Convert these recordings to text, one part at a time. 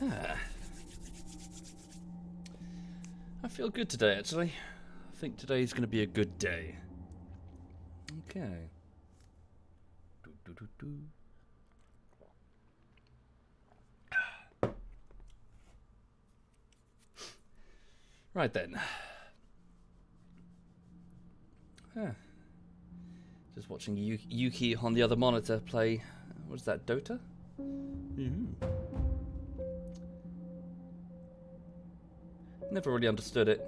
I feel good today, actually. I think today's going to be a good day. Okay. Right then. Just watching Yuki on the other monitor play. What is that, Dota? Never really understood it.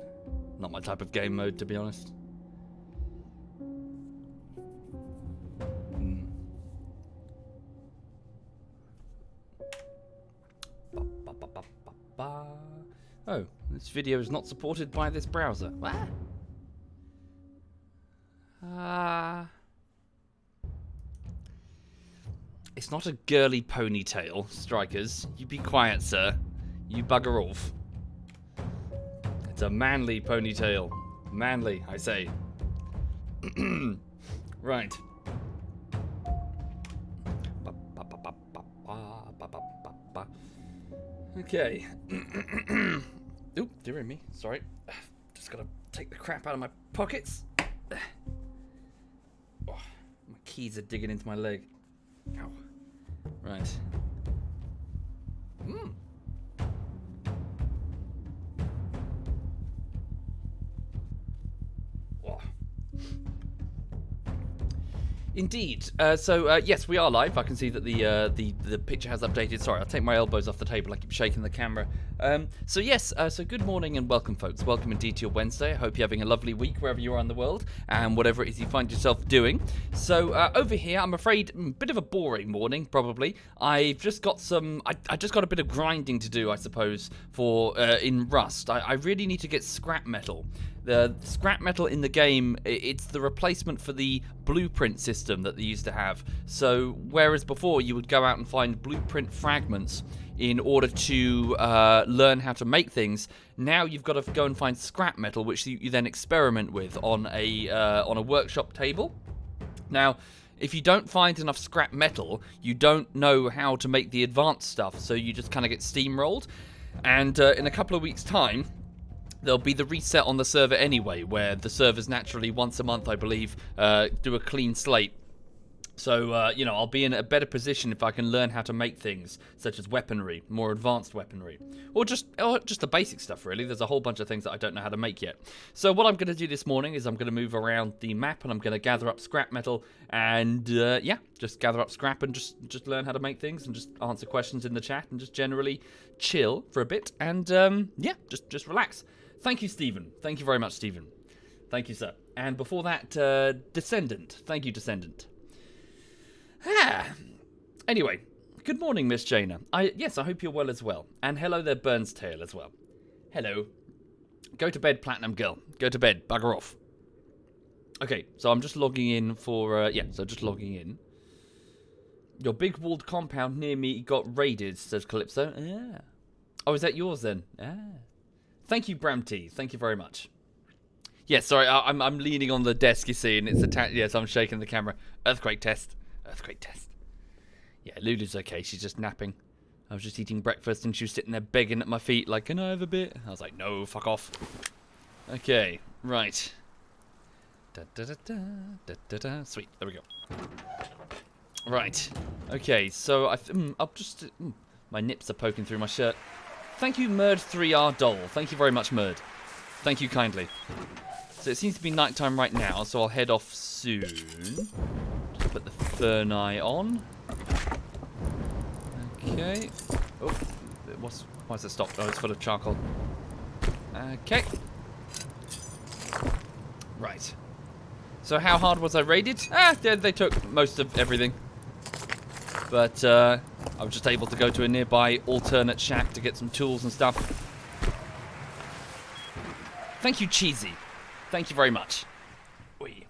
Not my type of game mode, to be honest. Oh, this video is not supported by this browser. What? It's not a girly ponytail, Strikers. You be quiet, sir. You bugger off. It's a manly ponytail. Manly, I say. Right. Okay. Oop, dear me. Sorry. Just gotta take the crap out of my pockets. Oh, my keys are digging into my leg. Ow. Right. Indeed. Yes, we are live. I can see that the picture has updated. Sorry, I'll take my elbows off the table. I keep shaking the camera. So good morning and welcome, folks. Welcome indeed to your Wednesday. I hope you're having a lovely week wherever you are in the world and whatever it is you find yourself doing. So over here, I'm afraid, a bit of a boring morning, probably. I've just got I just got a bit of grinding to do, I suppose, for in Rust. I really need to get scrap metal. The scrap metal in the game, it's the replacement for the blueprint system that they used to have. So whereas before you would go out and find blueprint fragments in order to learn how to make things, now you've got to go and find scrap metal, which you then experiment with on a workshop table. Now, if you don't find enough scrap metal, you don't know how to make the advanced stuff, so you just kind of get steamrolled. And in a couple of weeks' time, there'll be the reset on the server anyway, where the servers naturally once a month, I believe, do a clean slate. So, I'll be in a better position if I can learn how to make things, such as weaponry, more advanced weaponry. Or just the basic stuff, really. There's a whole bunch of things that I don't know how to make yet. So what I'm going to do this morning is I'm going to move around the map, and I'm going to gather up scrap metal, and, just gather up scrap and just learn how to make things, and just answer questions in the chat, and just generally chill for a bit, and, just relax. Thank you, Stephen. Thank you very much, Stephen. Thank you, sir. And before that, Descendant. Thank you, Descendant. Anyway, good morning, Miss Jaina. I hope you're well as well. And hello there, Burnstail as well. Hello. Go to bed, Platinum Girl. Go to bed. Bugger off. Okay, so I'm just logging in for, just logging in. Your big walled compound near me got raided, says Calypso. Yeah. Oh, is that yours then? Thank you, Bramty. Thank you very much. Yes, sorry, I'm leaning on the desk, you see, and it's yes, I'm shaking the camera. Earthquake test. Earthquake test. Yeah, Lulu's okay. She's just napping. I was just eating breakfast, and she was sitting there begging at my feet, like, can I have a bit? I was like, no, fuck off. Okay, right. Sweet, there we go. Right. Okay, so I'll just... my nips are poking through my shirt. Thank you, Murd3R Doll. Thank you very much, Murd. Thank you kindly. So it seems to be nighttime right now, so I'll head off soon. Just put the Ferni on. Okay. Oh, why is it stopped? Oh, it's full of charcoal. Okay. Right. So how hard was I raided? They took most of everything. But I was just able to go to a nearby alternate shack to get some tools and stuff. Thank you, Cheesy. Thank you very much. Oy.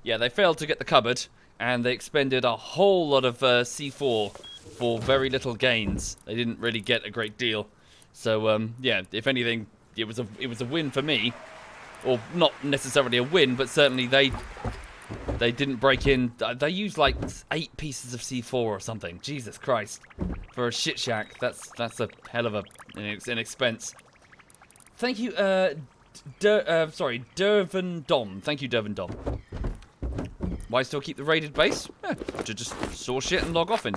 Yeah, they failed to get the cupboard, and they expended a whole lot of C4 for very little gains. They didn't really get a great deal. So, if anything, it was a win for me. Or not necessarily a win, but certainly they they didn't break in. They used like 8 pieces of C4 or something. Jesus Christ. For a shit shack, that's a hell of an expense. Thank you, sorry, Dervin Dom. Thank you, Dervin Dom. Why still keep the raided base? To just saw shit and log off in.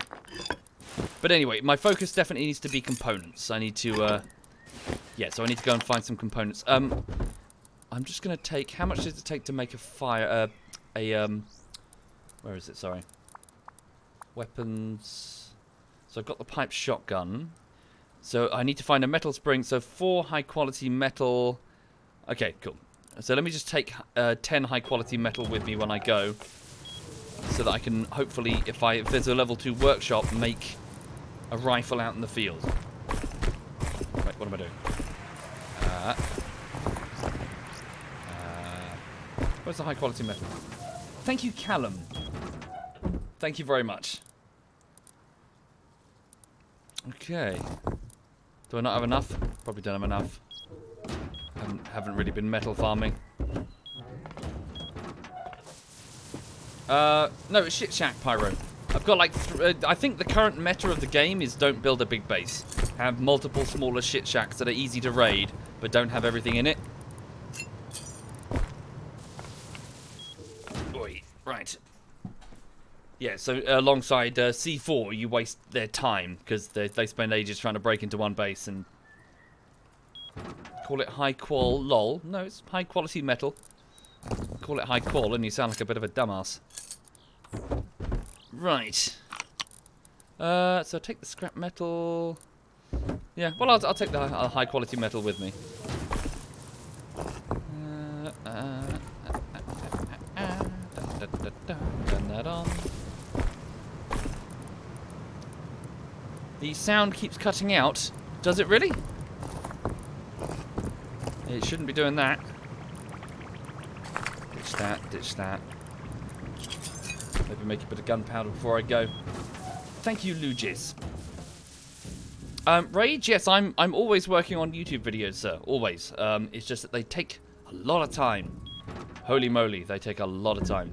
But anyway, my focus definitely needs to be components. I need to, yeah, so I need to go and find some components. I'm just going to take, how much does it take to make a fire, where is it, sorry? Weapons. So I've got the pipe shotgun. So I need to find a metal spring, so 4 high quality metal. Okay, cool. So let me just take 10 high quality metal with me when I go. So that I can hopefully, if there's a level 2 workshop, make a rifle out in the field. Right, what am I doing? Where's the high quality metal? Thank you, Callum. Thank you very much. Okay. Do I not have enough? Probably don't have enough. Haven't really been metal farming. No, it's shit shack, Pyro. I've got like, I think the current meta of the game is don't build a big base. Have multiple smaller shit shacks that are easy to raid, but don't have everything in it. Oi, right. Yeah, so alongside C4, you waste their time, because they spend ages trying to break into one base and... Call it high qual, lol. No, it's high quality metal. Call it high qual and you sound like a bit of a dumbass. Right. So take the scrap metal. Yeah, well, I'll take the high quality metal with me. Turn that on. The sound keeps cutting out. Does it really? It shouldn't be doing that. Ditch that, ditch that. Maybe make a bit of gunpowder before I go. Thank you, Lugis. Rage, yes, I'm always working on YouTube videos, sir. Always. It's just that they take a lot of time. Holy moly, they take a lot of time.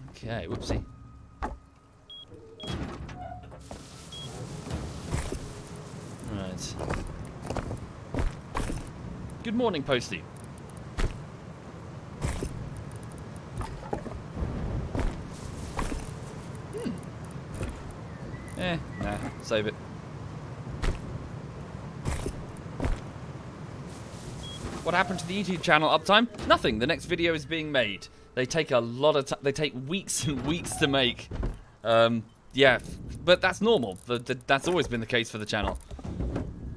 Okay, whoopsie. Right. Good morning, Posty. Nah, save it. What happened to the YouTube channel uptime? Nothing. The next video is being made. They take a lot of time. They take weeks and weeks to make. Yeah, but that's normal. That's always been the case for the channel.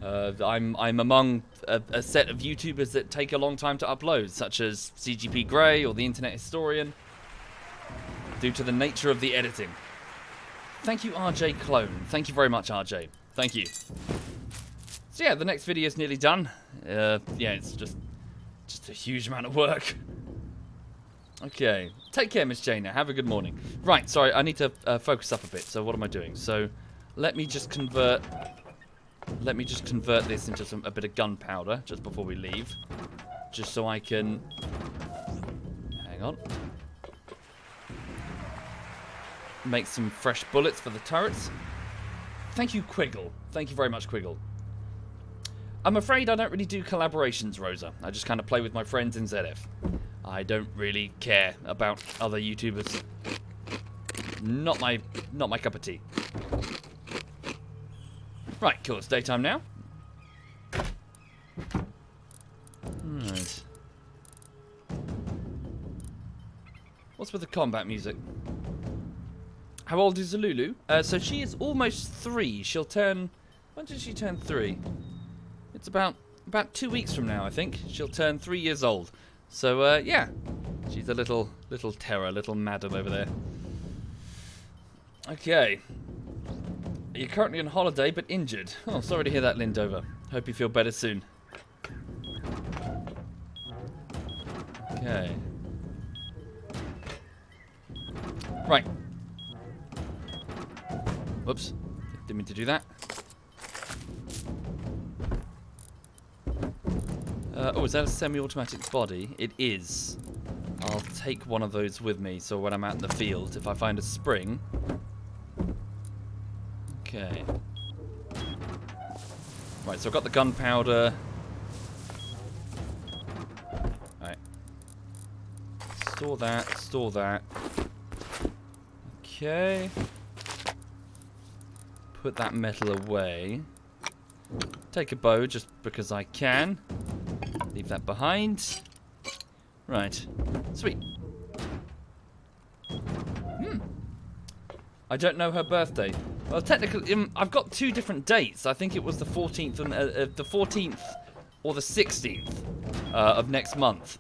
I'm among a set of YouTubers that take a long time to upload, such as CGP Grey or the Internet Historian, due to the nature of the editing. Thank you, RJ Clone. Thank you very much, RJ. Thank you. So yeah, the next video is nearly done. Yeah, it's just a huge amount of work. Okay, take care, Miss Jana. Have a good morning. Right, sorry, I need to focus up a bit. So what am I doing? So let me just convert this into a bit of gunpowder just before we leave, just so I can. Hang on. Make some fresh bullets for the turrets. Thank you, Quiggle. Thank you very much, Quiggle. I'm afraid I don't really do collaborations, Rosa. I just kind of play with my friends in ZF. I don't really care about other YouTubers. Not my cup of tea. Right, cool. It's daytime now. Right. What's with the combat music? How old is Zalulu? So she is almost 3. She'll turn... When does she turn 3? It's about 2 weeks from now, I think. She'll turn 3 years old. So, yeah. She's a little terror, little madam over there. Okay. You're currently on holiday, but injured. Oh, sorry to hear that, Lindover. Hope you feel better soon. Okay. Right. Whoops. Didn't mean to do that. Oh, is that a semi-automatic body? It is. take one of those with me, so when I'm out in the field, if I find a spring... Okay. Right, so I've got the gunpowder. Alright. Store that, store that. Okay. Put that metal away. Take a bow just because I can. Leave that behind. Right. Sweet. I don't know her birthday. Well, technically, I've got 2 different dates. I think it was the 14th and the 14th or the 16th of next month,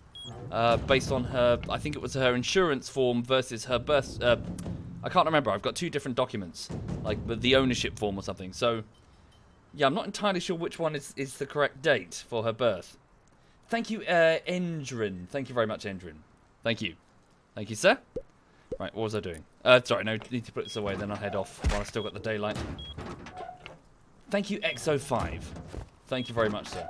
based on her. I think it was her insurance form versus her birth. I can't remember. I've got 2 different documents, like the ownership form or something. So, yeah, I'm not entirely sure which one is the correct date for her birth. Thank you, Endrin. Thank you very much, Endrin. Thank you. Thank you, sir. Right, what was I doing? Sorry, no, need to put this away, then I'll head off while I've still got the daylight. Thank you, XO5. Thank you very much, sir.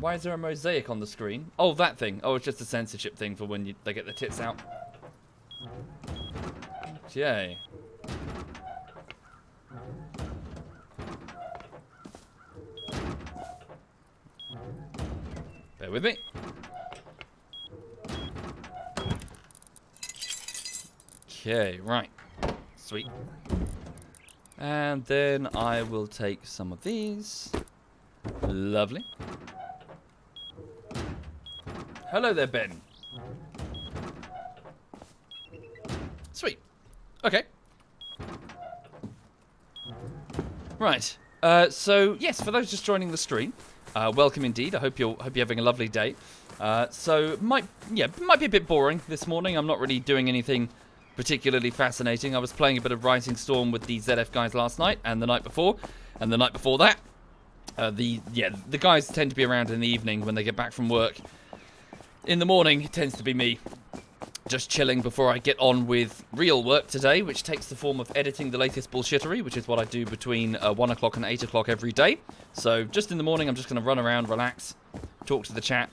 Why is there a mosaic on the screen? Oh, that thing. Oh, it's just a censorship thing for when they get their tits out. Okay. Bear with me. Okay, right. Sweet. And then I will take some of these. Lovely. Hello there, Ben. Sweet. Okay. Right. So yes, for those just joining the stream, welcome indeed. I hope you're having a lovely day. So might be a bit boring this morning. I'm not really doing anything particularly fascinating. I was playing a bit of Rising Storm with the ZF guys last night and the night before, and the night before that. The guys tend to be around in the evening when they get back from work. In the morning, it tends to be me, just chilling before I get on with real work today, which takes the form of editing the latest bullshittery, which is what I do between 1 o'clock and 8 o'clock every day. So just in the morning, I'm just going to run around, relax, talk to the chat,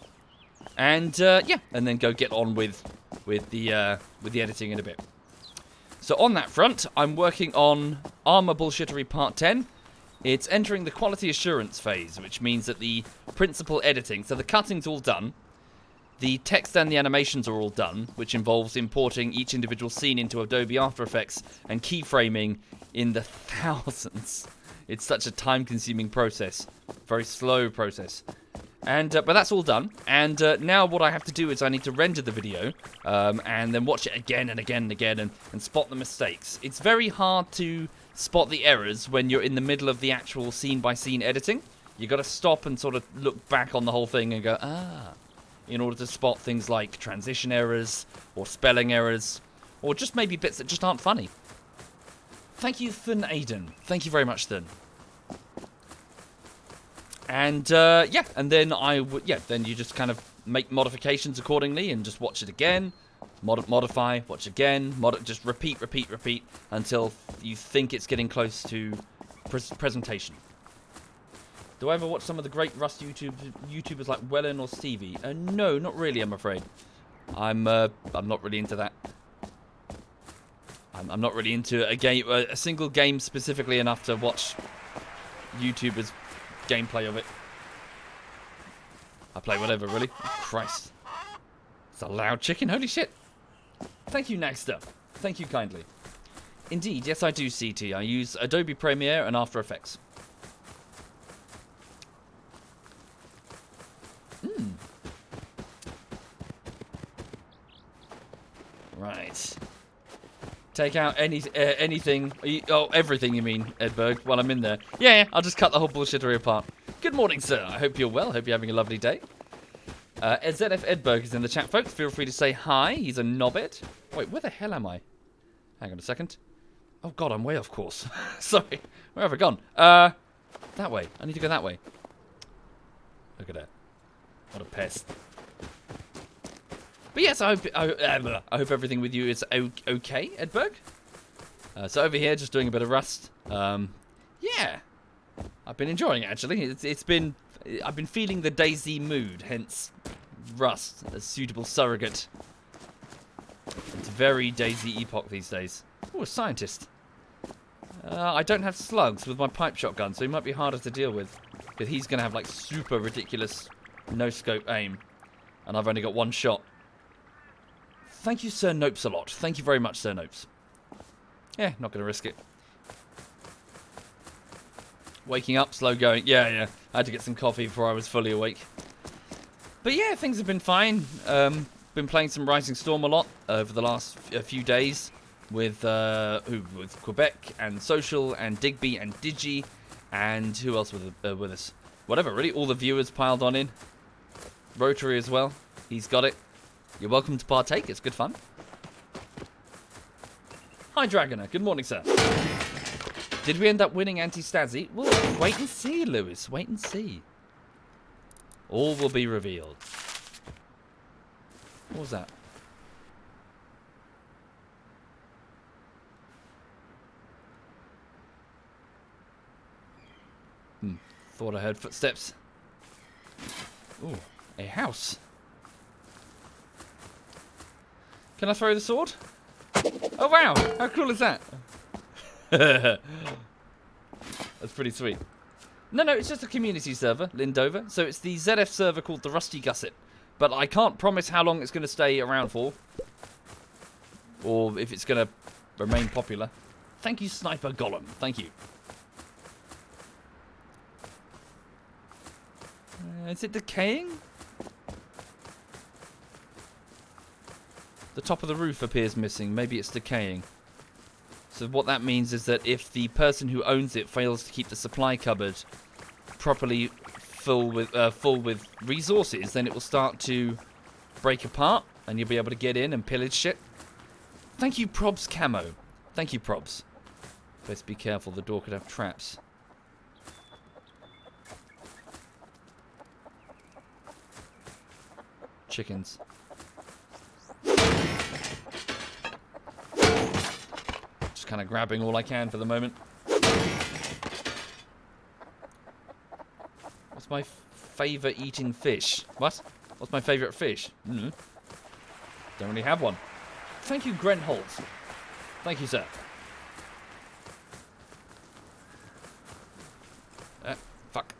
and and then go get on with the editing in a bit. So on that front, I'm working on Armor Bullshittery Part 10. It's entering the quality assurance phase, which means that the principal editing, so the cutting's all done, the text and the animations are all done, which involves importing each individual scene into Adobe After Effects and keyframing in the thousands. It's such a time-consuming process, very slow process. And but that's all done, and now what I have to do is I need to render the video, and then watch it again and again and again, and spot the mistakes. It's very hard to spot the errors when you're in the middle of the actual scene-by-scene editing. You got to stop and sort of look back on the whole thing and go, in order to spot things like transition errors, or spelling errors, or just maybe bits that just aren't funny. Thank you, Thun Aiden. Thank you very much, Thun. And and then then you just kind of make modifications accordingly and just watch it again, modify, watch again, just repeat until you think it's getting close to presentation. Do I ever watch some of the great Rust YouTubers like Wellen or Stevie? No, not really, I'm afraid. I'm not really into that. I'm not really into a single game specifically enough to watch YouTubers gameplay of it. I play whatever, really. Oh, Christ. It's a loud chicken. Holy shit. Thank you, Nagster. Thank you kindly. Indeed, yes I do, CT. I use Adobe Premiere and After Effects. Right. Take out anything. Everything, you mean, Edberg, while I'm in there. Yeah, I'll just cut the whole bullshittery apart. Good morning, sir. I hope you're well. I hope you're having a lovely day. ZF Edberg is in the chat, folks. Feel free to say hi. He's a knobhead. Wait, where the hell am I? Hang on a second. Oh, God, I'm way off course. Sorry. Where have I gone? That way. I need to go that way. Look at that. What a pest. But yes, I hope everything with you is okay, Edberg. So over here, just doing a bit of Rust. Yeah, I've been enjoying it actually. I've been feeling the DayZ mood, hence rust, a suitable surrogate. It's very Daisy Epoch these days. Oh, a scientist. I don't have slugs with my pipe shotgun, so he might be harder to deal with. Because he's going to have, like, super ridiculous no-scope aim. And I've only got one shot. Thank you, Sir Nopes, a lot. Thank you very much, Sir Nopes. Yeah, not going to risk it. Waking up, slow going. Yeah. I had to get some coffee before I was fully awake. But yeah, things have been fine. Been playing some Rising Storm a lot over the last few days with Quebec and Social and Digby and Digi and who else with us? Whatever, really. All the viewers piled on in. Rotary as well. He's got it. You're welcome to partake. It's good fun. Hi, Dragoner. Good morning, sir. Did we end up winning anti-Stasi? Well, wait and see, Lewis. Wait and see. All will be revealed. What was that? Thought I heard footsteps. Ooh, a house. Can I throw the sword? Oh wow, how cool is that? That's pretty sweet. No, it's just a community server, Lindover. So it's the ZF server called the Rusty Gusset. But I can't promise how long it's going to stay around for. Or if it's going to remain popular. Thank you, Sniper Golem. Thank you. Is it decaying? The top of the roof appears missing. Maybe it's decaying. So what that means is that if the person who owns it fails to keep the supply cupboard properly full with resources, then it will start to break apart, and you'll be able to get in and pillage shit. Thank you, Probs Camo. Thank you, Probs. Best be careful. The door could have traps. Chickens. Just kind of grabbing all I can for the moment. What's my favourite eating fish? What? What's my favourite fish? Don't really have one. Thank you, Grant Holt. Thank you, sir. Fuck.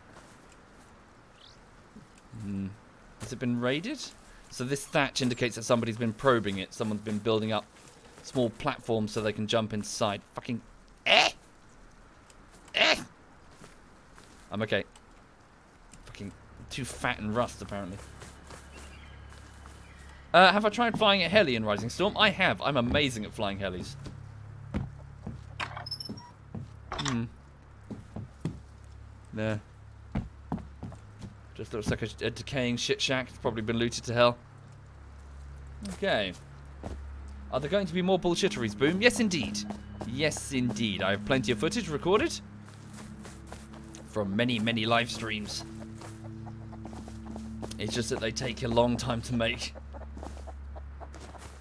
Has it been raided? So this thatch indicates that somebody's been probing it. Someone's been building up small platforms so they can jump inside. Fucking... I'm okay. Fucking too fat and rust, apparently. Have I tried flying a heli in Rising Storm? I have. I'm amazing at flying helis. Nah. Just looks like a decaying shit shack. It's probably been looted to hell. Okay. Are there going to be more bullshitteries, Boom? Yes, indeed. Yes, indeed. I have plenty of footage recorded. From many, many live streams. It's just that they take a long time to make.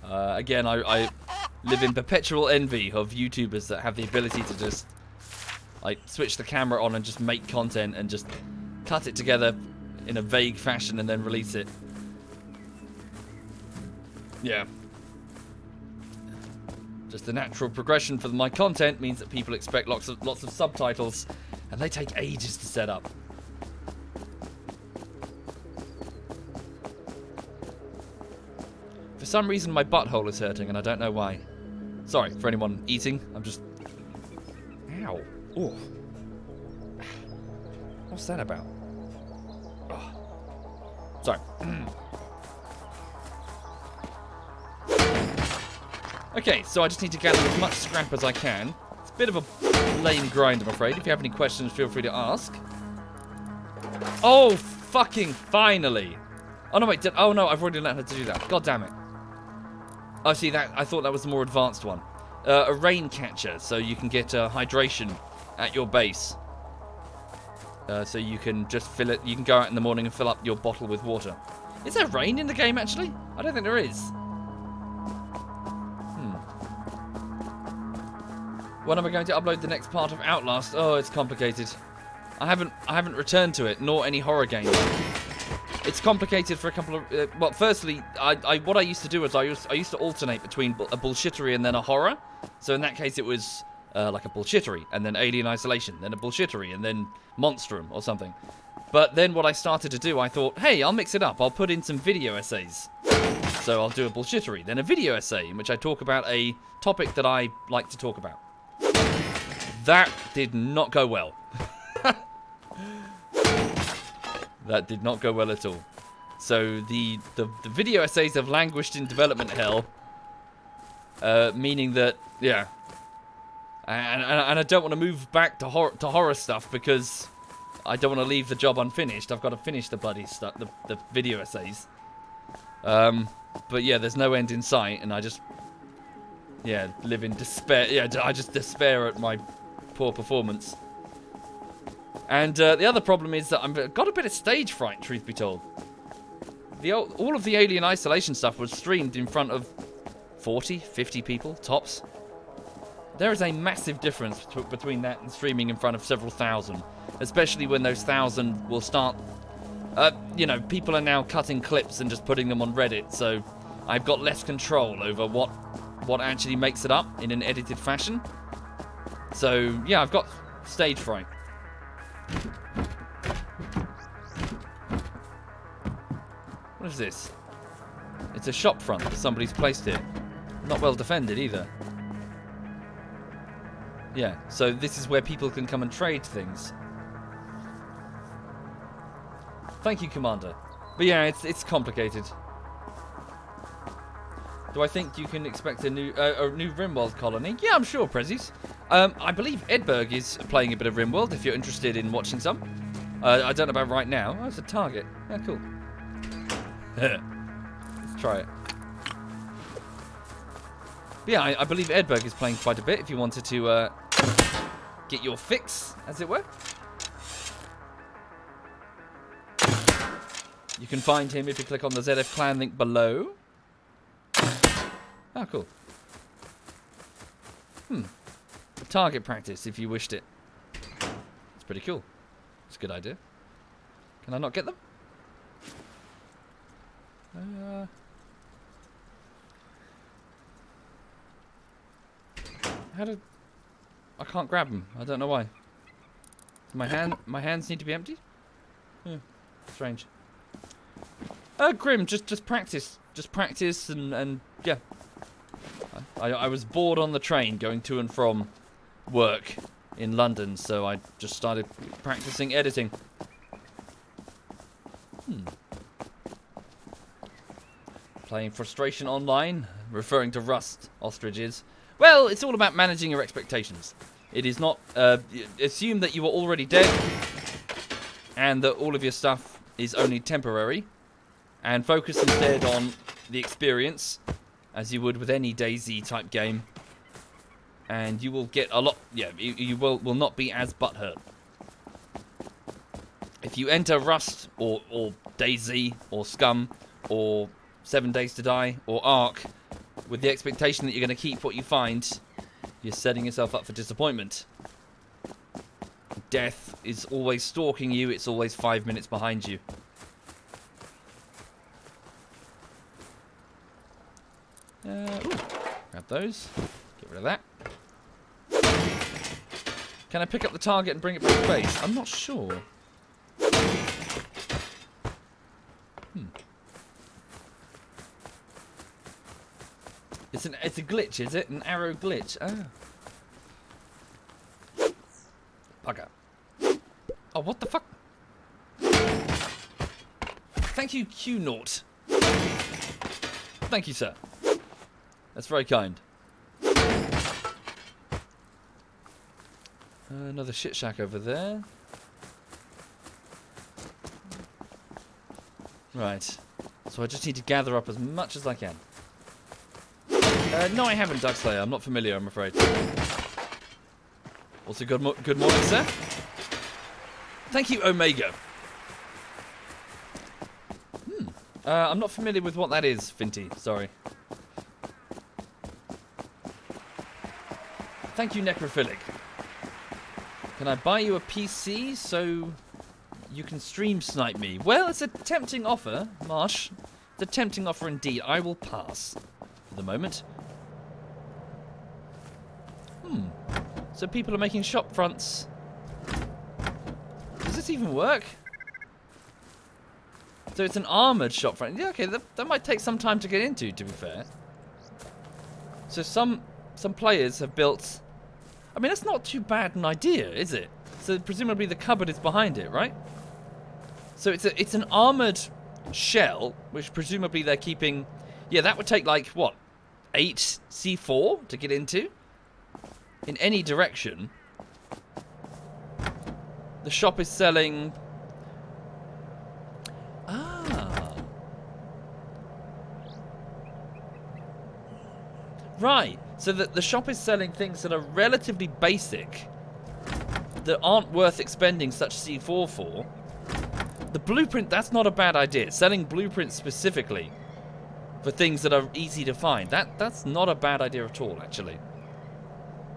Again, I live in perpetual envy of YouTubers that have the ability to just like switch the camera on and just make content and just cut it together in a vague fashion and then release it. Yeah. Just the natural progression for my content means that people expect lots of subtitles, and they take ages to set up. For some reason, my butthole is hurting, and I don't know why. Sorry for anyone eating. I'm just... Ow. Ooh. What's that about? Oh. Sorry. Okay, so I just need to gather as much scrap as I can. It's a bit of a lame grind, I'm afraid. If you have any questions, feel free to ask. Oh, fucking finally. Oh, no, wait. Oh, no, I've already learned how to do that. God damn it. Oh, see, that I thought that was the more advanced one. A rain catcher, so you can get hydration at your base. So you can just fill it. You can go out in the morning and fill up your bottle with water. Is there rain in the game, actually? I don't think there is. When am I going to upload the next part of Outlast? Oh, it's complicated. I haven't returned to it, nor any horror games. It's complicated for a couple of... well, firstly, what I used to do is I used to alternate between a bullshittery and then a horror. So in that case, it was like a bullshittery, and then Alien Isolation, then a bullshittery, and then Monstrum or something. But then what I started to do, I thought, hey, I'll mix it up. I'll put in some video essays. So I'll do a bullshittery, then a video essay in which I talk about a topic that I like to talk about. That did not go well. That did not go well at all. So the video essays have languished in development hell. Meaning that, yeah. And I don't want to move back to horror stuff because I don't want to leave the job unfinished. I've got to finish the bloody stuff, the video essays. But yeah, there's no end in sight, and I just, yeah, live in despair. Yeah, I just despair at my poor performance. And the other problem is that I've got a bit of stage fright, truth be told. All of the Alien Isolation stuff was streamed in front of 40, 50 people, tops. There is a massive difference between that and streaming in front of several thousand. Especially when those thousand will start... you know, people are now cutting clips and just putting them on Reddit, so I've got less control over what actually makes it up in an edited fashion. So, yeah, I've got stage fright. What is this? It's a shop front that somebody's placed here. Not well defended either. Yeah, so this is where people can come and trade things. Thank you, Commander. But yeah, it's complicated. Do I think you can expect a new RimWorld colony? Yeah, I'm sure, Prezzies. I believe Edberg is playing a bit of RimWorld, if you're interested in watching some. I don't know about right now. Oh, it's a target. Yeah, cool. Let's try it. But yeah, I believe Edberg is playing quite a bit, if you wanted to get your fix, as it were. You can find him if you click on the ZF Clan link below. Oh, cool. Target practice, if you wished it. It's pretty cool. It's a good idea. Can I not get them? How did... I can't grab them. I don't know why. My hands need to be empty? Yeah, strange. Grim, just practice. Just practice and yeah. I was bored on the train going to and from work in London, so I just started practicing editing. Playing Frustration Online, referring to Rust ostriches. Well, it's all about managing your expectations. It is not... assume that you are already dead and that all of your stuff is only temporary, and focus instead on the experience, as you would with any DayZ type game, and you will get a lot... Yeah, you will not be as butthurt. If you enter Rust, or DayZ, or Scum, or 7 Days to Die, or Ark, with the expectation that you're going to keep what you find, you're setting yourself up for disappointment. Death is always stalking you, it's always 5 minutes behind you. Grab those. Get rid of that. Can I pick up the target and bring it back to base? I'm not sure. It's a glitch, is it? An arrow glitch. Ah. Bugger. Oh, what the fuck? Thank you, Q-Naught. Thank you, sir. That's very kind. Another shit shack over there. Right. So I just need to gather up as much as I can. No, I haven't, Darkslayer. I'm not familiar, I'm afraid. Also, good morning, sir. Thank you, Omega. I'm not familiar with what that is, Finty. Sorry. Thank you, Necrophilic. Can I buy you a PC so You can stream snipe me. Well, it's a tempting offer, Marsh. It's a tempting offer indeed. I will pass for the moment. So people are making shop fronts. Does this even work? So it's an armoured shop front. Yeah, okay, that might take some time to get into, to be fair. So some players have built... I mean, that's not too bad an idea, is it? So presumably the cupboard is behind it, right? So it's an armoured shell, which presumably they're keeping... Yeah, that would take, like, what? 8 C4 to get into? In any direction. The shop is selling... Right, so the shop is selling things that are relatively basic, that aren't worth expending such C4 for. The blueprint, that's not a bad idea. Selling blueprints specifically for things that are easy to find, that's not a bad idea at all, actually.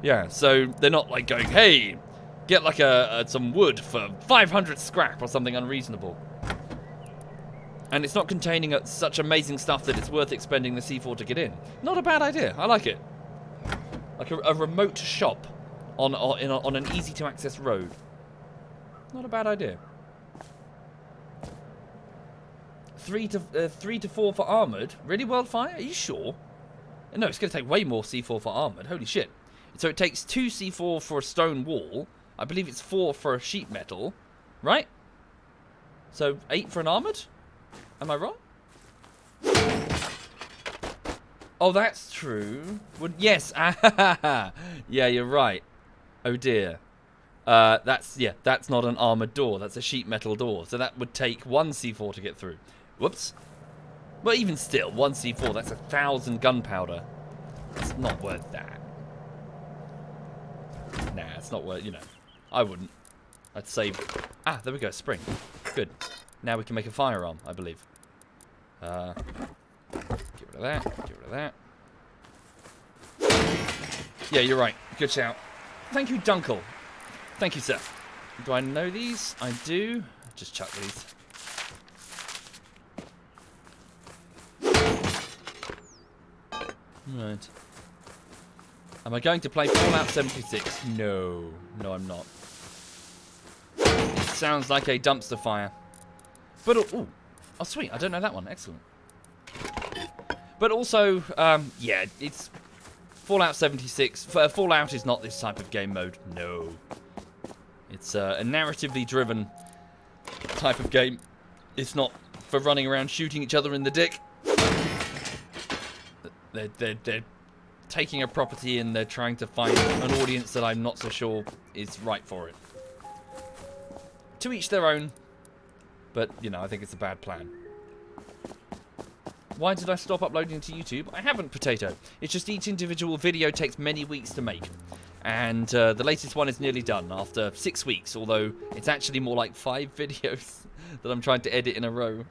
Yeah, so they're not like going, hey, get like some wood for 500 scrap or something unreasonable. And it's not containing such amazing stuff that it's worth expending the C4 to get in. Not a bad idea. I like it. Like a remote shop on an easy-to-access road. Not a bad idea. 3 to 4 for armoured. Really, Wildfire? Are you sure? No, it's going to take way more C4 for armoured. Holy shit. So it takes 2 C4 for a stone wall. I believe it's 4 for a sheet metal. Right? So 8 for an armoured? Am I wrong? Oh, that's true. Yes. Yeah, you're right. Oh dear. That's not an armored door. That's a sheet metal door. So that would take 1 C4 to get through. Whoops. But even still, 1 C4, that's 1,000 gunpowder. It's not worth that. Nah, it's not worth, I wouldn't. I'd save... Ah, there we go, spring. Good. Now we can make a firearm, I believe. Get rid of that. Get rid of that. Yeah, you're right. Good shout. Thank you, Dunkel. Thank you, sir. Do I know these? I do. Just chuck these. Right. Am I going to play Fallout 76? No. No, I'm not. It sounds like a dumpster fire. But, oh, sweet. I don't know that one. Excellent. But also, yeah, it's Fallout 76. Fallout is not this type of game mode. No. It's a narratively driven type of game. It's not for running around shooting each other in the dick. They're taking a property and they're trying to find an audience that I'm not so sure is right for it. To each their own. But, I think it's a bad plan. Why did I stop uploading to YouTube? I haven't, Potato. It's just each individual video takes many weeks to make. And the latest one is nearly done after 6 weeks, although it's actually more like 5 videos that I'm trying to edit in a row.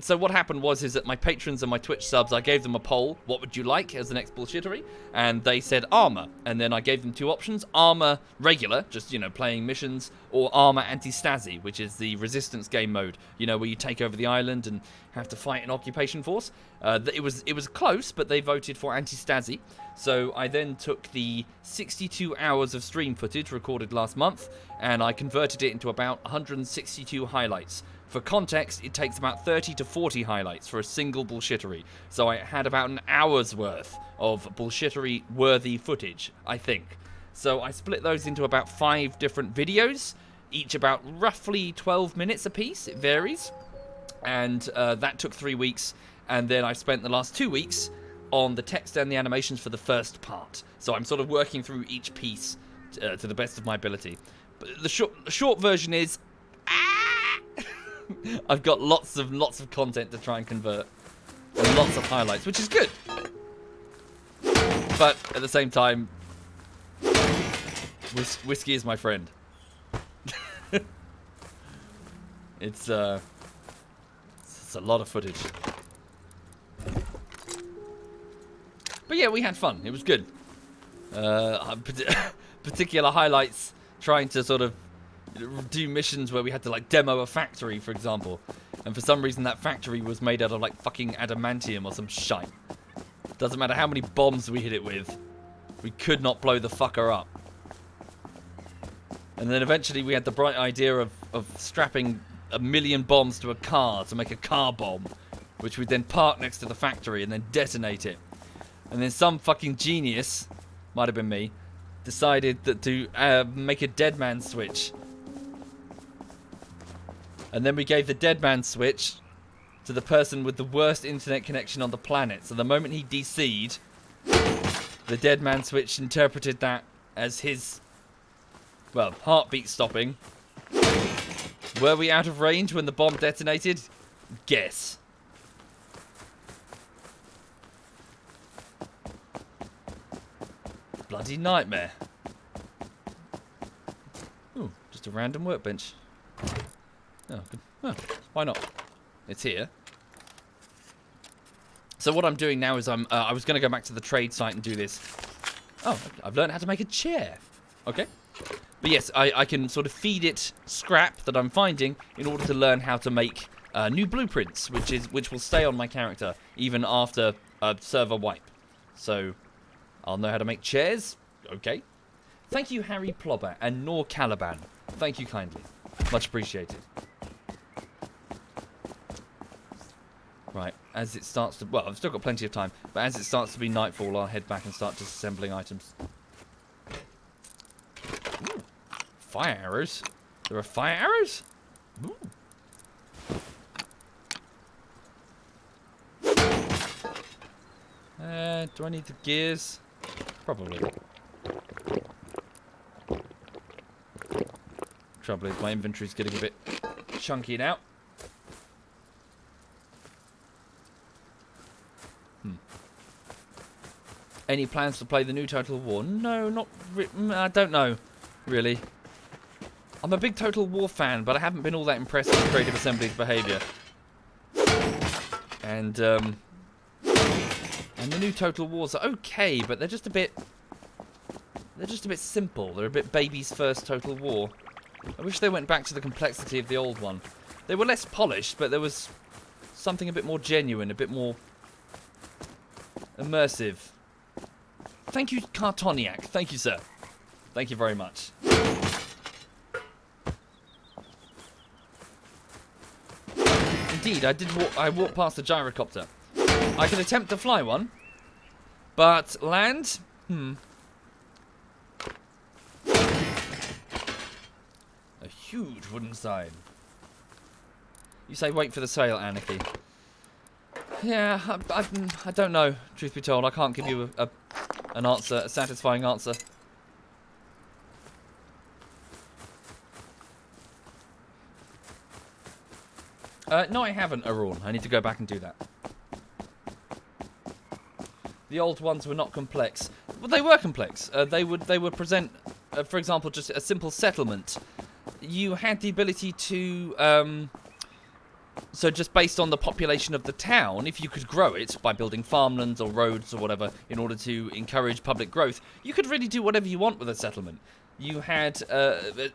So what happened was that my patrons and my Twitch subs, I gave them a poll, what would you like as the next bullshittery? And they said armor. And then I gave them 2 options, armor regular, just, playing missions, or armor anti-Stasi, which is the resistance game mode, where you take over the island and have to fight an occupation force. It was close, but they voted for anti-Stasi. So I then took the 62 hours of stream footage recorded last month, and I converted it into about 162 highlights. For context, it takes about 30 to 40 highlights for a single bullshittery. So I had about an hour's worth of bullshittery-worthy footage, I think. So I split those into about 5 different videos, each about roughly 12 minutes apiece. It varies. And that took 3 weeks. And then I spent the last 2 weeks on the text and the animations for the first part. So I'm sort of working through each piece to the best of my ability. But the short version is... I've got lots of content to try and convert, and lots of highlights, which is good. But at the same time, whiskey is my friend. It's a lot of footage. But yeah, we had fun. It was good. Particular highlights, trying to sort of do missions where we had to like demo a factory, for example. And for some reason that factory was made out of like fucking adamantium or some shite. Doesn't matter how many bombs we hit it with, we could not blow the fucker up. And then eventually we had the bright idea of strapping 1,000,000 bombs to a car to make a car bomb, which we'd then park next to the factory and then detonate it. And then some fucking genius, might have been me, decided that to make a dead man switch. And then we gave the dead man switch to the person with the worst internet connection on the planet. So the moment he DC'd, the dead man switch interpreted that as his, well, heartbeat stopping. Were we out of range when the bomb detonated? Guess. Bloody nightmare. Ooh, just a random workbench. Oh, good. Oh, why not? It's here. So what I'm doing now is I was going to go back to the trade site and do this. Oh, okay. I've learned how to make a chair. Okay. But yes, I can sort of feed it scrap that I'm finding in order to learn how to make new blueprints, which will stay on my character even after a server wipe. So I'll know how to make chairs. Okay. Thank you, Harry Plobber and Nor Caliban. Thank you kindly. Much appreciated. Right, as it starts to... Well, I've still got plenty of time, but as it starts to be nightfall, I'll head back and start disassembling items. Ooh, fire arrows? There are fire arrows? Ooh. Do I need the gears? Probably. Trouble is, my inventory's getting a bit chunky now. Any plans to play the new Total War? No, not I don't know, really. I'm a big Total War fan, but I haven't been all that impressed with Creative Assembly's behaviour. And the new Total Wars are okay, but they're just a bit simple. They're a bit baby's first Total War. I wish they went back to the complexity of the old one. They were less polished, but there was something a bit more genuine, a bit more immersive. Thank you, Cartoniac. Thank you, sir. Thank you very much. Indeed, I walked past a gyrocopter. I could attempt to fly one, but land? A huge wooden sign. You say wait for the sale, Anarchy. Yeah, I don't know, truth be told. I can't give you an answer, a satisfying answer. No, I haven't, Arun. I need to go back and do that. The old ones were not complex. Well, they were complex. They would present, for example, just a simple settlement. You had the ability to... So just based on the population of the town, if you could grow it by building farmlands or roads or whatever in order to encourage public growth, you could really do whatever you want with a settlement. You had,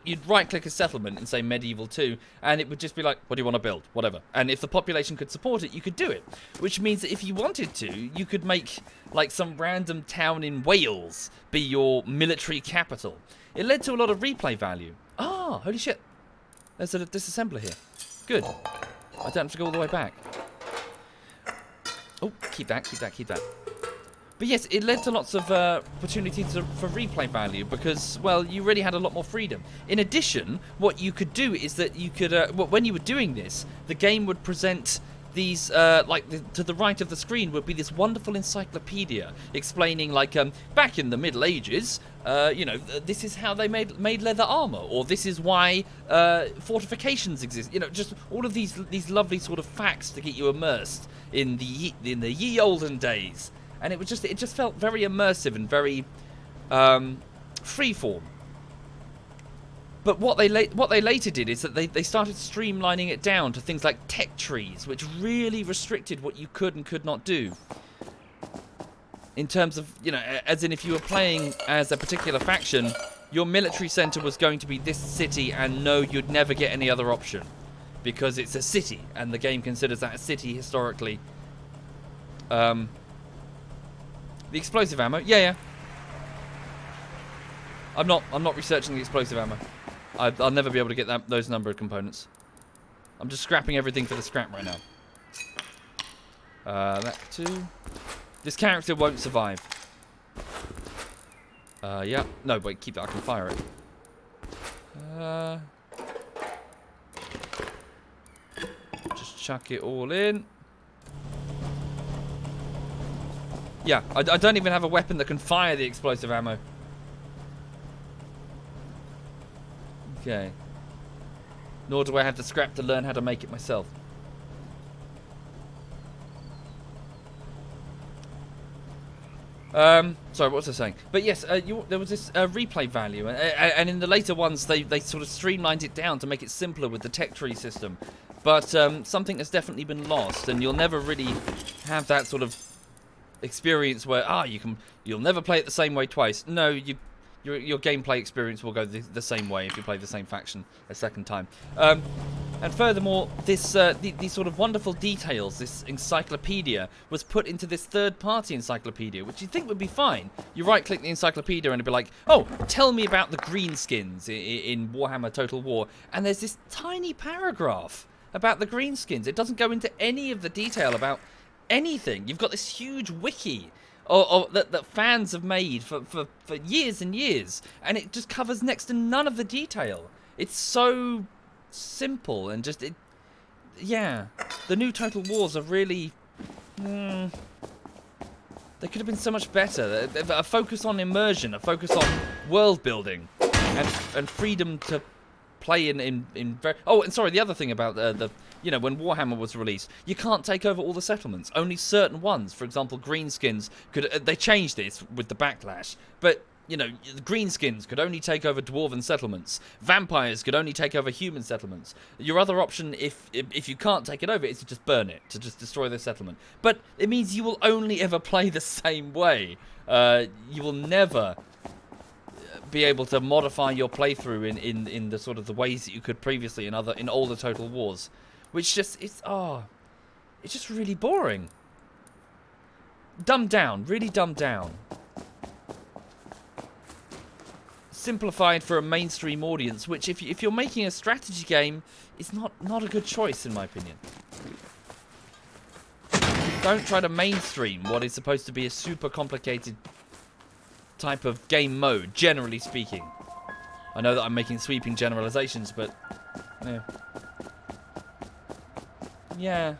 you'd right-click a settlement in, say, Medieval 2, and it would just be like, what do you want to build? Whatever. And if the population could support it, you could do it. Which means that if you wanted to, you could make, like, some random town in Wales be your military capital. It led to a lot of replay value. Ah, holy shit. There's a disassembler here. Good. I don't have to go all the way back. Oh, keep that. But yes, it led to lots of opportunity for replay value because, well, you really had a lot more freedom. In addition, what you could do is that you could, when you were doing this, the game would present these, to the right of the screen would be this wonderful encyclopedia explaining, like, back in the Middle Ages, you know, this is how they made leather armor, or this is why fortifications exist. You know, just all of these lovely sort of facts to get you immersed in the ye olden days. And it just felt very immersive and very freeform. But what they later did is that they started streamlining it down to things like tech trees, which really restricted what you could and could not do. In terms of, you know, as in if you were playing as a particular faction, your military center was going to be this city, and no, you'd never get any other option. Because it's a city, and the game considers that a city historically. The explosive ammo, yeah. I'm not researching the explosive ammo. I'll never be able to get those number of components. I'm just scrapping everything for the scrap right now. That too. This character won't survive. Yeah. No, wait, keep that. I can fire it. Just chuck it all in. Yeah, I don't even have a weapon that can fire the explosive ammo. Okay. Nor do I have the scrap to learn how to make it myself. Sorry, what was I saying? But yes, there was this replay value, and in the later ones, they sort of streamlined it down to make it simpler with the tech tree system. But something has definitely been lost, and you'll never really have that sort of experience where you'll never play it the same way twice. No, your gameplay experience will go the same way if you play the same faction a second time. And furthermore, this these sort of wonderful details, this encyclopedia, was put into this third-party encyclopedia, which you'd think would be fine. You right-click the encyclopedia and it'd be like, oh, tell me about the greenskins in Warhammer Total War. And there's this tiny paragraph about the greenskins. It doesn't go into any of the detail about anything. You've got this huge wiki that fans have made for years and years, and it just covers next to none of the detail. It's so simple and just yeah. The new Total Wars are really they could have been so much better. A focus on immersion, a focus on world building, and freedom to play in oh, and sorry, the other thing about when Warhammer was released, you can't take over all the settlements. Only certain ones, for example, greenskins could. They changed this with the backlash, but the greenskins could only take over dwarven settlements. Vampires could only take over human settlements. Your other option, if you can't take it over, is to just burn it, to just destroy the settlement. But it means you will only ever play the same way. You will never be able to modify your playthrough in the sort of the ways that you could previously in older Total Wars, which it's just really boring. Dumbed down, really dumbed down. Simplified for a mainstream audience, which if you're making a strategy game, is not a good choice in my opinion. Don't try to mainstream what is supposed to be a super complicated type of game mode, generally speaking. I know that I'm making sweeping generalizations, but yeah.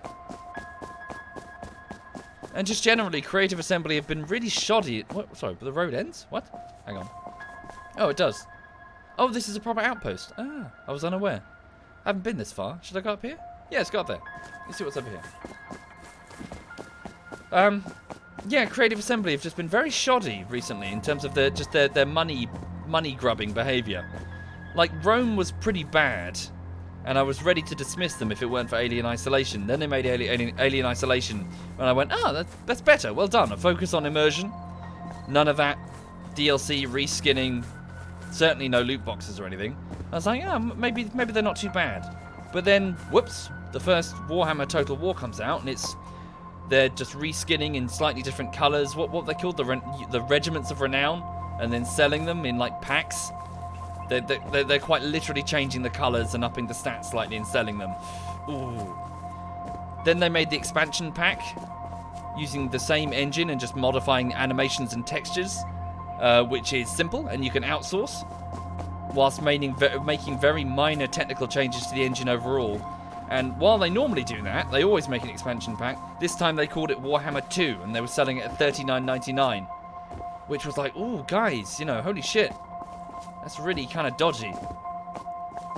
And just generally, Creative Assembly have been really shoddy. What? Sorry, but the road ends? What? Hang on. Oh, it does. Oh, this is a proper outpost. Ah, I was unaware. I haven't been this far. Should I go up here? Yeah, let's go up there. Let's see what's over here. Yeah, Creative Assembly have just been very shoddy recently in terms of their money grubbing behaviour. Like, Rome was pretty bad, and I was ready to dismiss them if it weren't for Alien Isolation. Then they made Alien Isolation, and I went, that's better. Well done. A focus on immersion. None of that DLC reskinning. Certainly no loot boxes or anything. I was like, maybe they're not too bad. But then, whoops, the first Warhammer Total War comes out, and they're just reskinning in slightly different colours. What they called the Regiments of Renown, and then selling them in like packs. They're quite literally changing the colours and upping the stats slightly and selling them. Ooh. Then they made the expansion pack using the same engine and just modifying animations and textures, which is simple and you can outsource, whilst making very minor technical changes to the engine overall. And while they normally do that, they always make an expansion pack. This time they called it Warhammer 2, and they were selling it at $39.99, which was like, ooh, guys, holy shit, that's really kind of dodgy.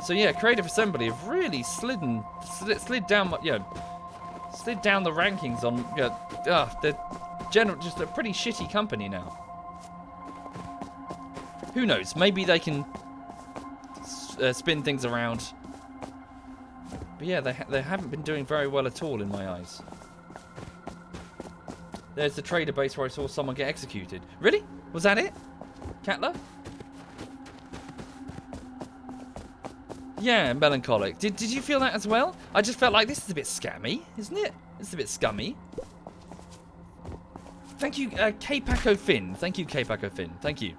So yeah, Creative Assembly have really slid down the rankings on. They're just a pretty shitty company now. Who knows? Maybe they can spin things around. But yeah, they haven't been doing very well at all in my eyes. There's the trader base where I saw someone get executed. Really? Was that it? Catler? Yeah, melancholic. Did you feel that as well? I just felt like this is a bit scammy, isn't it? It's a bit scummy. Thank you, K-Paco Finn. Thank you, K-Paco Finn. Thank you.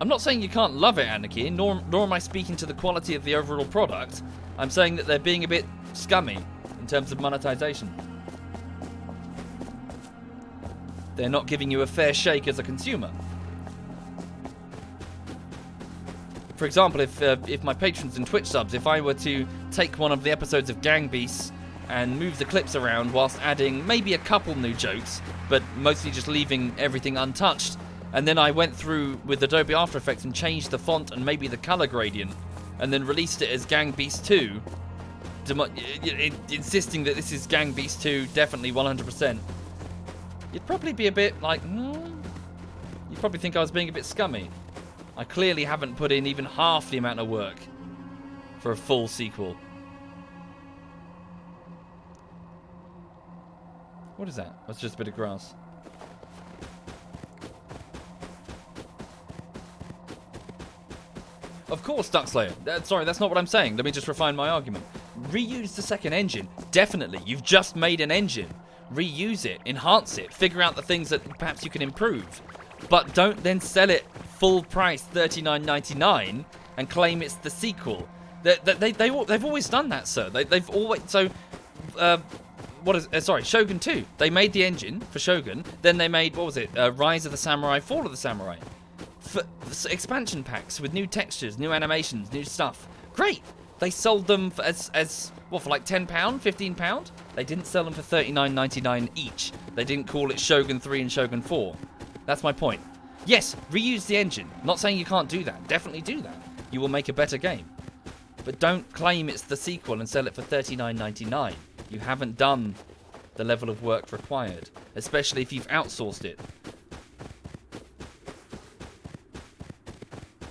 I'm not saying you can't love it, Anarchy, nor am I speaking to the quality of the overall product. I'm saying that they're being a bit scummy in terms of monetization. They're not giving you a fair shake as a consumer. For example, if my patrons and Twitch subs, if I were to take one of the episodes of Gang Beasts and move the clips around whilst adding maybe a couple new jokes, but mostly just leaving everything untouched, and then I went through with Adobe After Effects and changed the font and maybe the color gradient, and then released it as Gang Beast 2, insisting that this is Gang Beast 2, definitely 100%, you'd probably be a bit like, you'd probably think I was being a bit scummy. I clearly haven't put in even half the amount of work for a full sequel. What is that? That's just a bit of grass. Of course, Duckslayer. Sorry, that's not what I'm saying. Let me just refine my argument. Reuse the second engine. Definitely. You've just made an engine. Reuse it. Enhance it. Figure out the things that perhaps you can improve. But don't then sell it full price $39.99 and claim it's the sequel. They've always done that, sir. They've always... So, Shogun 2. They made the engine for Shogun. Then they made, what was it? Rise of the Samurai, Fall of the Samurai. Expansion packs with new textures, new animations, new stuff. Great. They sold them for for like £10, £15? They didn't sell them for $39.99 each. They didn't call it Shogun 3 and Shogun 4. That's my point. Yes, reuse the engine. Not saying you can't do that. Definitely do that. You will make a better game. But don't claim it's the sequel and sell it for $39.99. You haven't done the level of work required, especially if you've outsourced it.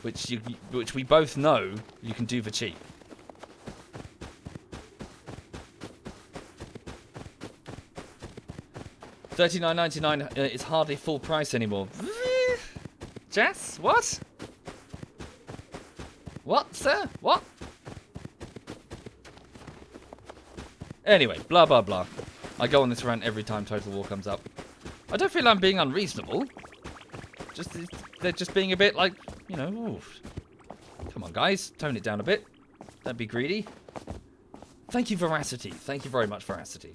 Which we both know you can do for cheap. $39.99 is hardly full price anymore. Jess? What? What, sir? What? Anyway, blah, blah, blah. I go on this rant every time Total War comes up. I don't feel I'm being unreasonable. They're just being a bit like, you know, oof. Come on, guys. Tone it down a bit. Don't be greedy. Thank you, Veracity. Thank you very much, Veracity.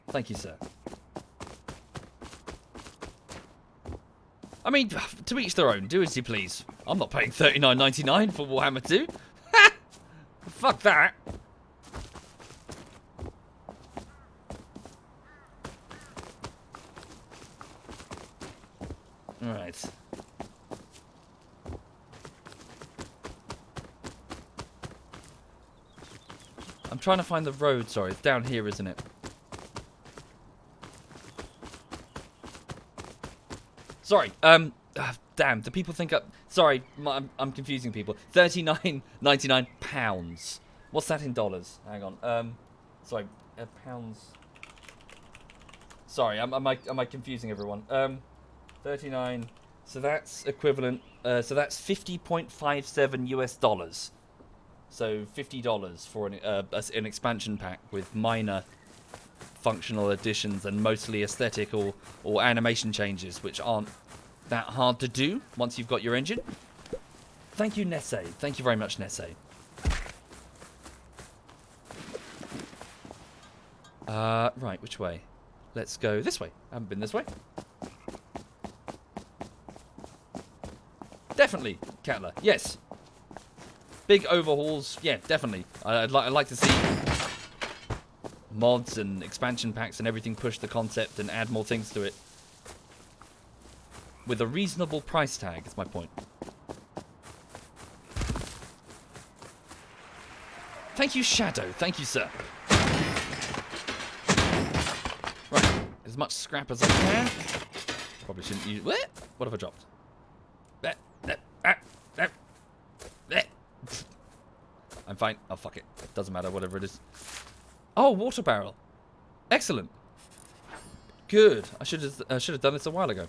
Thank you, sir. I mean, to each their own. Do as you please. I'm not paying $39.99 for Warhammer 2. Ha! Fuck that. Alright. I'm trying to find the road, sorry. It's down here, isn't it? Sorry, damn, do people think sorry, I'm confusing people. £39.99. What's that in dollars? Hang on, sorry, pounds. Sorry, am I confusing everyone? 39, so that's equivalent, so that's 50.57 US dollars. So $50 for an expansion pack with minor functional additions and mostly aesthetic or animation changes, which aren't that hard to do once you've got your engine. Thank you, Nesse. Thank you very much, Nesse. Right, which way? Let's go this way. I haven't been this way. Definitely, Catler. Yes. Big overhauls. Yeah, definitely. I'd like to see mods and expansion packs and everything push the concept and add more things to it. With a reasonable price tag, is my point. Thank you, Shadow. Thank you, sir. Right. As much scrap as I can. Probably shouldn't use... What have I dropped? I'm fine. Oh, fuck it. Doesn't matter, whatever it is. Oh, water barrel. Excellent. Good. I should have done this a while ago.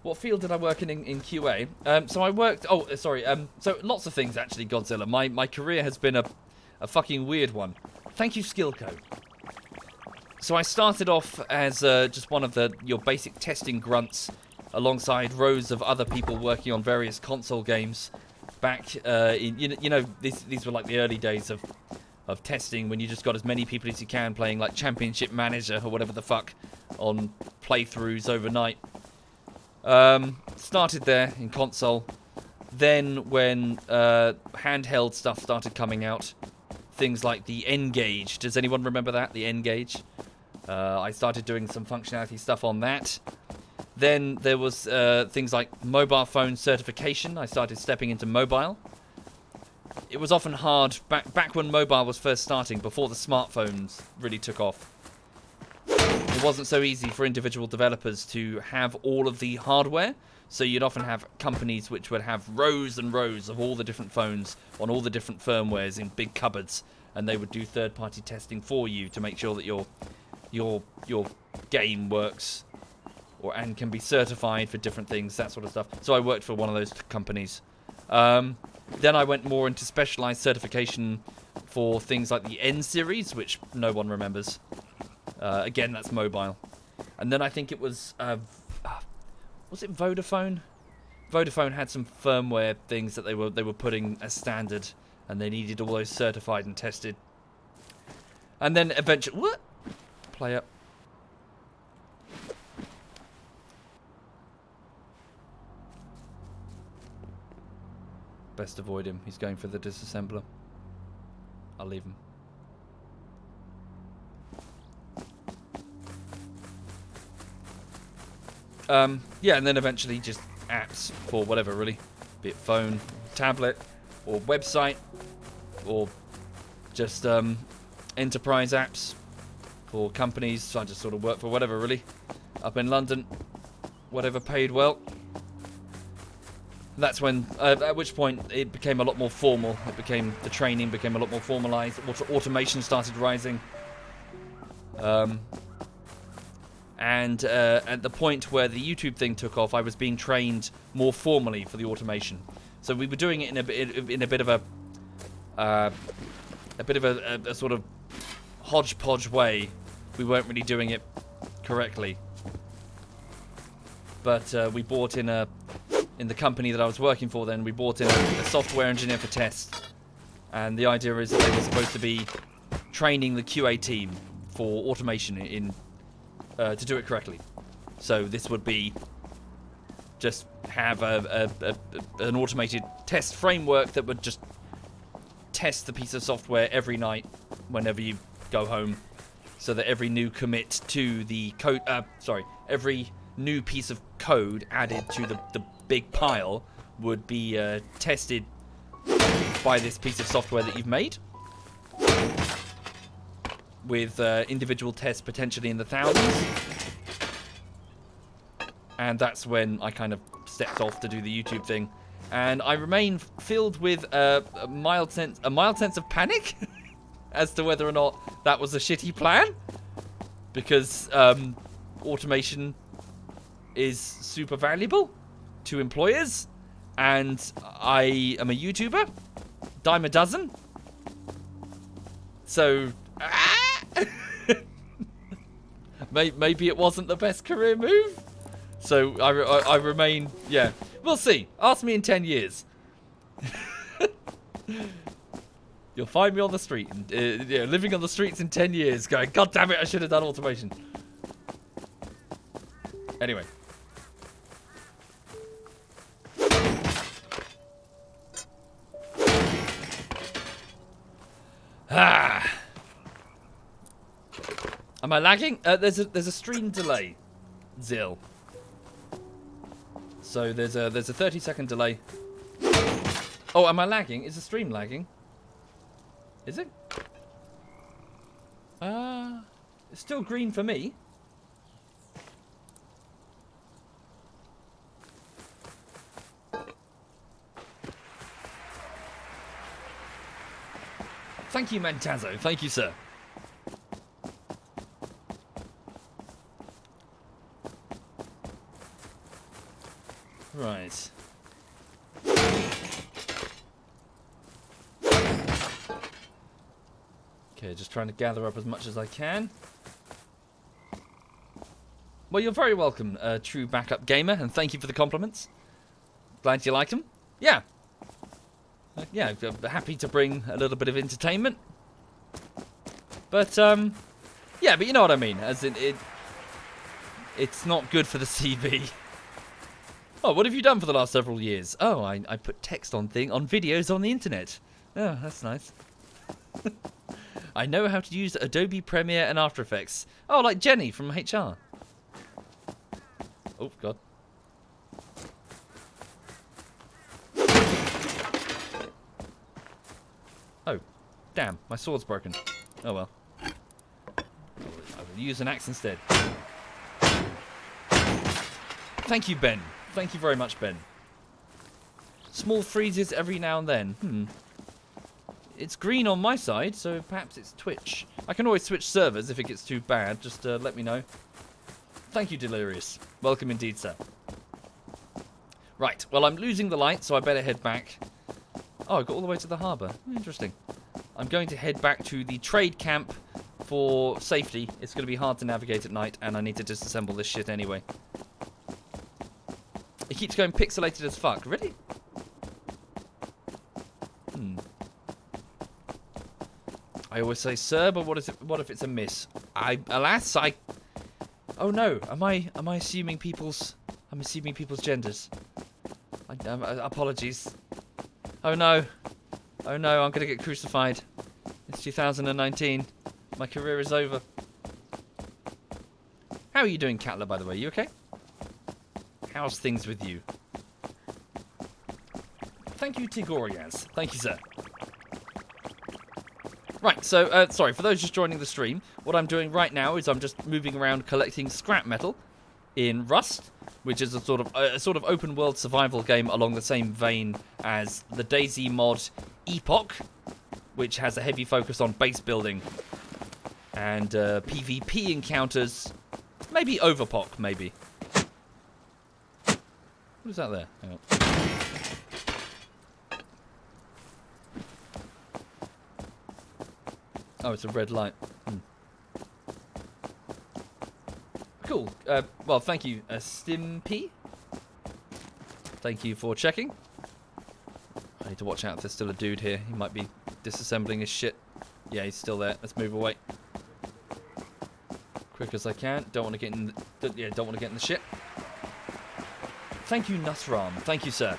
What field did I work in QA? So I worked... Oh, sorry. So lots of things, actually, Godzilla. My career has been a fucking weird one. Thank you, Skillco. So I started off as just one of your basic testing grunts alongside rows of other people working on various console games back in... You know, these were like the early days of testing when you just got as many people as you can playing like Championship Manager or whatever the fuck on playthroughs overnight. Started there in console. Then when handheld stuff started coming out, things like the N-Gage. Does anyone remember that? The N-Gage? I started doing some functionality stuff on that. Then there was things like mobile phone certification. I started stepping into mobile. It was often hard back when mobile was first starting, before the smartphones really took off. It wasn't so easy for individual developers to have all of the hardware, so you'd often have companies which would have rows and rows of all the different phones on all the different firmwares in big cupboards, and they would do third-party testing for you to make sure that your game works and can be certified for different things, that sort of stuff. So I worked for one of those companies. Then I went more into specialized certification for things like the N series, which no one remembers. Again, that's mobile. And then I think it was it Vodafone? Vodafone had some firmware things that they were putting as standard, and they needed all those certified and tested. And then eventually, what? Play up. Best avoid him. He's going for the disassembler. I'll leave him. Yeah, and then eventually just apps for whatever, really. Be it phone, tablet, or website, or just enterprise apps for companies. So I just sort of work for whatever, really. Up in London, whatever paid well. That's when, at which point, it became a lot more formal. The training became a lot more formalized. Automation started rising. And at the point where the YouTube thing took off, I was being trained more formally for the automation. So we were doing it in a bit of a sort of hodgepodge way. We weren't really doing it correctly. But we brought in in the company that I was working for then, we brought in a software engineer for test. And the idea is that they were supposed to be training the QA team for automation to do it correctly. So this would be just have an automated test framework that would just test the piece of software every night whenever you go home, so that every new commit to the code, every new piece of code added to the big pile would be tested by this piece of software that you've made, with individual tests potentially in the thousands. And that's when I kind of stepped off to do the YouTube thing, and I remain filled with a mild sense of panic as to whether or not that was a shitty plan, because automation is super valuable to employers, and I am a YouTuber, dime a dozen. So maybe it wasn't the best career move. So I remain, yeah. We'll see. Ask me in 10 years. You'll find me on the street, living on the streets in 10 years, going, God damn it, I should have done automation. Anyway. Am I lagging? There's a stream delay, Zill. So there's a 30-second delay. Oh, am I lagging? Is the stream lagging? Is it? It's still green for me. Thank you, Mantazzo. Thank you, sir. Right. Okay, just trying to gather up as much as I can. Well, you're very welcome, true backup gamer, and thank you for the compliments. Glad you liked them. Yeah. Yeah, happy to bring a little bit of entertainment. But, yeah, but you know what I mean. As in, it's not good for the CV. Oh, what have you done for the last several years? Oh, I put text on videos on the internet. Oh, that's nice. I know how to use Adobe Premiere and After Effects. Oh, like Jenny from HR. Oh, God. Oh, damn. My sword's broken. Oh, well. I will use an axe instead. Thank you, Ben. Thank you very much, Ben. Small freezes every now and then. It's green on my side, so perhaps it's Twitch. I can always switch servers if it gets too bad. Just let me know. Thank you, Delirious. Welcome indeed, sir. Right, well, I'm losing the light, so I better head back. Oh, I got all the way to the harbour. Interesting. I'm going to head back to the trade camp for safety. It's going to be hard to navigate at night, and I need to disassemble this shit anyway. It keeps going pixelated as fuck. Really? I always say sir, but what if it's a miss? Alas, oh no, am I assuming people's genders? Apologies. Oh no, I'm gonna get crucified. It's 2019. My career is over. How are you doing, Catler, by the way? You okay? How's things with you? Thank you, Tigorias. Thank you, sir. Right, so, sorry, for those just joining the stream, what I'm doing right now is I'm just moving around collecting scrap metal in Rust, which is a sort of open world survival game along the same vein as the DayZ mod Epoch, which has a heavy focus on base building and PvP encounters, maybe Overpoch, maybe. What is that there? Hang on. Oh, it's a red light. Cool. Well, thank you, Stimpy. Thank you for checking. I need to watch out if there's still a dude here. He might be disassembling his shit. Yeah, he's still there. Let's move away. Quick as I can. Don't want to get in. Don't want to get in the shit. Thank you, Nusram. Thank you, sir.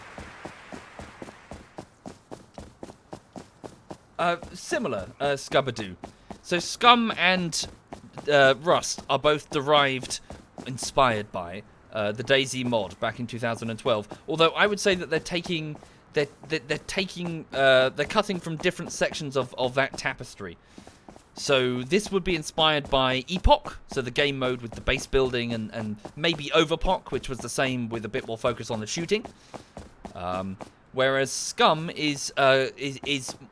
Similar, Scubadoo. So Scum and Rust are both inspired by the DayZ mod back in 2012. Although I would say that they're cutting from different sections of that tapestry. So this would be inspired by Epoch, so the game mode with the base building, and maybe Overpoch, which was the same with a bit more focus on the shooting. Whereas Scum is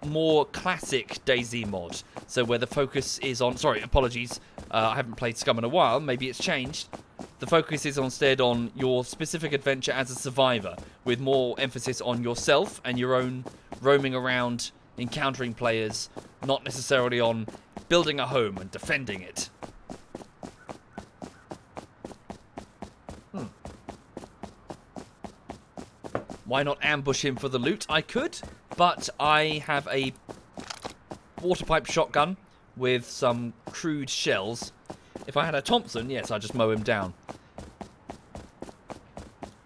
more classic DayZ mod, so where the focus is on... Sorry, apologies, I haven't played Scum in a while, maybe it's changed. The focus is instead on your specific adventure as a survivor, with more emphasis on yourself and your own roaming around, encountering players, not necessarily on building a home and defending it. Why not ambush him for the loot? I could, but I have a water pipe shotgun with some crude shells. If I had a Thompson, yes, I'd just mow him down.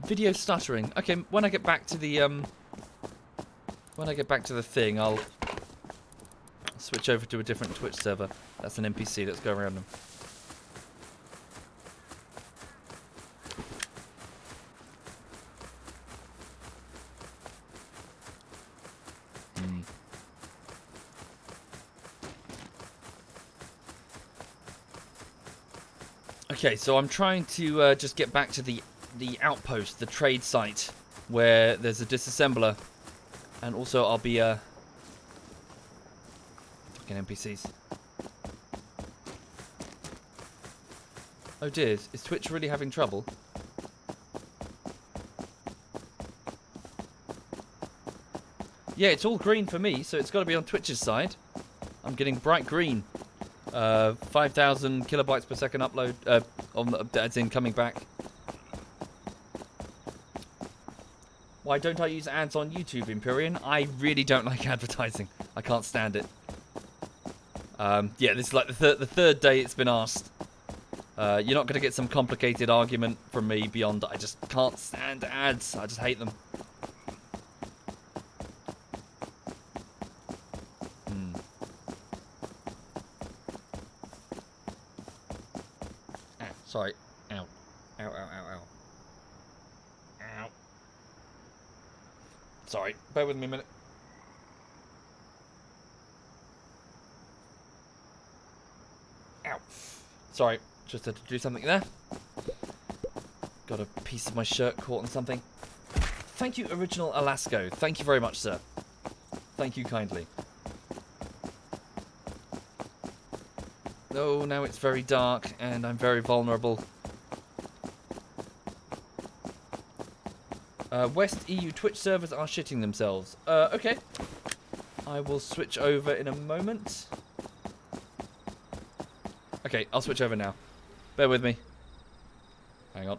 Video stuttering. Okay, when I get back to the thing, I'll switch over to a different Twitch server. That's an NPC. Let's go around him. Okay, so I'm trying to just get back to the outpost, the trade site, where there's a disassembler, and also I'll be fucking NPCs. Oh dear, is Twitch really having trouble? Yeah, it's all green for me, so it's got to be on Twitch's side. I'm getting bright green. 5,000 kilobytes per second upload. That's in coming back. Why don't I use ads on YouTube, Empyrean? I really don't like advertising. I can't stand it. Yeah, this is like the third day it's been asked. You're not going to get some complicated argument from me beyond I just can't stand ads. I just hate them. Ow, sorry. Ow. Ow, ow, ow, ow. Ow. Sorry, bear with me a minute. Ow. Sorry, just had to do something there. Got a piece of my shirt caught on something. Thank you, Original Alasco. Thank you very much, sir. Thank you kindly. Oh, now it's very dark and I'm very vulnerable. West EU Twitch servers are shitting themselves. Okay. I will switch over in a moment. Okay, I'll switch over now. Bear with me. Hang on.